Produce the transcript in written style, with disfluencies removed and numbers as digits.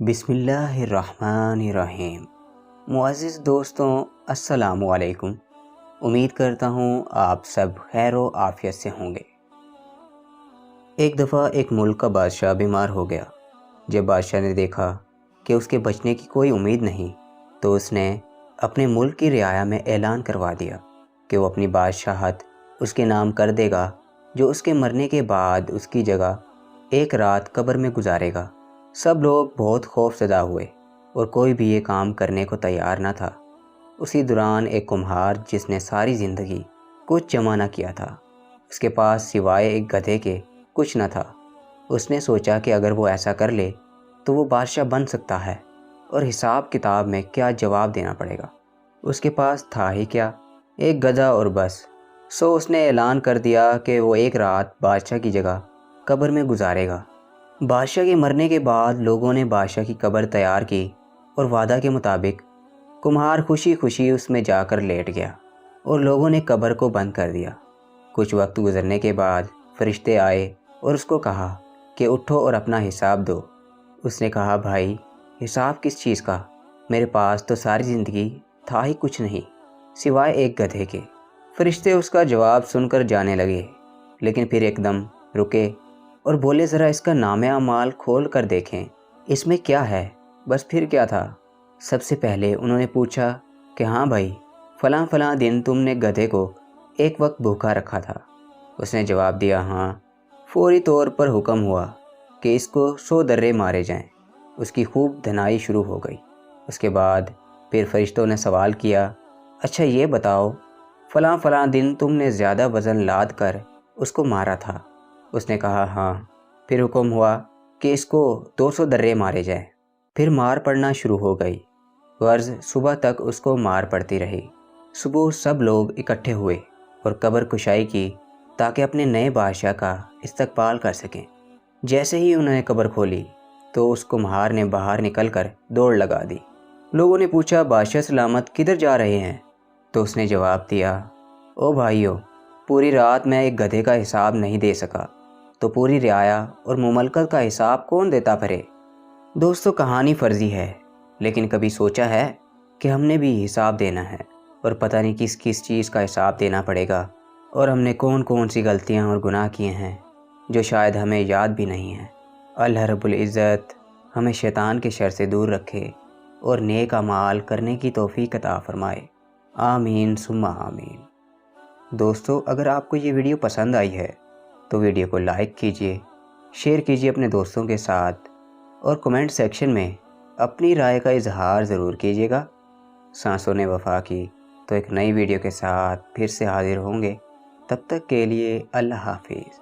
بسم اللہ الرحمن الرحیم۔ معزز دوستوں، السلام علیکم۔ امید کرتا ہوں آپ سب خیر و عافیت سے ہوں گے۔ ایک دفعہ ایک ملک کا بادشاہ بیمار ہو گیا۔ جب بادشاہ نے دیکھا کہ اس کے بچنے کی کوئی امید نہیں تو اس نے اپنے ملک کی رعایا میں اعلان کروا دیا کہ وہ اپنی بادشاہت اس کے نام کر دے گا، جو اس کے مرنے کے بعد اس کی جگہ ایک رات قبر میں گزارے گا۔ سب لوگ بہت خوف زدہ ہوئے اور کوئی بھی یہ کام کرنے کو تیار نہ تھا۔ اسی دوران ایک کمہار، جس نے ساری زندگی کچھ جمع نہ کیا تھا، اس کے پاس سوائے ایک گدھے کے کچھ نہ تھا۔ اس نے سوچا کہ اگر وہ ایسا کر لے تو وہ بادشاہ بن سکتا ہے، اور حساب کتاب میں کیا جواب دینا پڑے گا۔ اس کے پاس تھا ہی کیا، ایک گدھا اور بس۔ سو اس نے اعلان کر دیا کہ وہ ایک رات بادشاہ کی جگہ قبر میں گزارے گا۔ بادشاہ کے مرنے کے بعد لوگوں نے بادشاہ کی قبر تیار کی اور وعدہ کے مطابق کمہار خوشی خوشی اس میں جا کر لیٹ گیا اور لوگوں نے قبر کو بند کر دیا۔ کچھ وقت گزرنے کے بعد فرشتے آئے اور اس کو کہا کہ اٹھو اور اپنا حساب دو۔ اس نے کہا، بھائی، حساب کس چیز کا؟ میرے پاس تو ساری زندگی تھا ہی کچھ نہیں سوائے ایک گدھے کے۔ فرشتے اس کا جواب سن کر جانے لگے، لیکن پھر ایک دم رکے اور بولے، ذرا اس کا نامہ اعمال کھول کر دیکھیں، اس میں کیا ہے؟ بس پھر کیا تھا؟ سب سے پہلے انہوں نے پوچھا کہ ہاں بھائی، فلاں فلاں دن تم نے گدھے کو ایک وقت بھوکا رکھا تھا۔ اس نے جواب دیا، ہاں۔ فوری طور پر حکم ہوا کہ اس کو 100 درے مارے جائیں۔ اس کی خوب دھنائی شروع ہو گئی۔ اس کے بعد پھر فرشتوں نے سوال کیا، اچھا یہ بتاؤ، فلاں فلاں دن تم نے زیادہ وزن لاد کر اس کو مارا تھا؟ اس نے کہا، ہاں۔ پھر حکم ہوا کہ اس کو 200 درے مارے جائیں۔ پھر مار پڑنا شروع ہو گئی، غرض صبح تک اس کو مار پڑتی رہی۔ صبح سب لوگ اکٹھے ہوئے اور قبر کشائی کی تاکہ اپنے نئے بادشاہ کا استقبال کر سکیں۔ جیسے ہی انہوں نے قبر کھولی تو اس کمہار نے باہر نکل کر دوڑ لگا دی۔ لوگوں نے پوچھا، بادشاہ سلامت کدھر جا رہے ہیں؟ تو اس نے جواب دیا، او بھائیو، پوری رات میں ایک گدھے کا حساب نہیں دے سکا تو پوری رعایا اور مملکت کا حساب کون دیتا پھرے؟ دوستو، کہانی فرضی ہے، لیکن کبھی سوچا ہے کہ ہم نے بھی حساب دینا ہے اور پتہ نہیں کس کس چیز کا حساب دینا پڑے گا، اور ہم نے کون کون سی غلطیاں اور گناہ کیے ہیں جو شاید ہمیں یاد بھی نہیں ہیں۔ اللہ رب العزت ہمیں شیطان کے شر سے دور رکھے اور نیک اعمال کرنے کی توفیق عطا فرمائے۔ آمین ثم آمین۔ دوستو، اگر آپ کو یہ ویڈیو پسند آئی ہے تو ویڈیو کو لائک کیجئے، شیئر کیجئے اپنے دوستوں کے ساتھ، اور کمنٹ سیکشن میں اپنی رائے کا اظہار ضرور کیجئے گا۔ سانسوں نے وفا کی تو ایک نئی ویڈیو کے ساتھ پھر سے حاضر ہوں گے۔ تب تک کے لیے اللہ حافظ۔